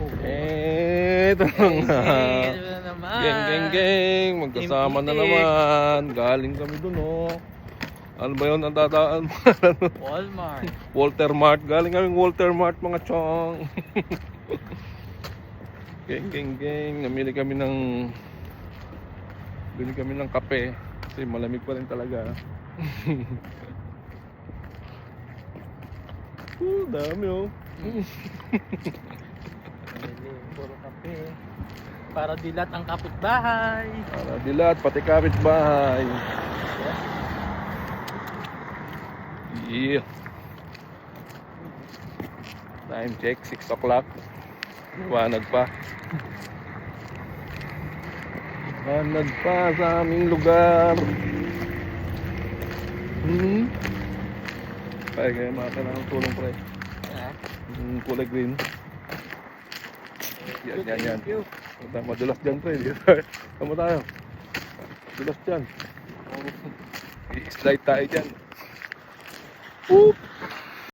Ito na. Ito na naman. Geng. Magkasama na naman. Galing kami dun, oh. Ano ba yun ang dadaan mo? Walmart. Walter Mart. Galing kami Walter Mart, mga chong. Geng. Namili kami ng kape. Kasi malamig pa rin talaga. Dami, oh. Puro kape. Para dilat ang kapitbahay. Para dilat, pati kapitbahay. Yeah. Time check, 6 o'clock. Liwanag pa. Liwanag pa sa aming lugar. Kaya makakailangan ng tulong, pre. Kulay green. Yan. Madulas dyan, pre. Tama tayo. Madulas dyan. I-slide tayo dyan. Oop!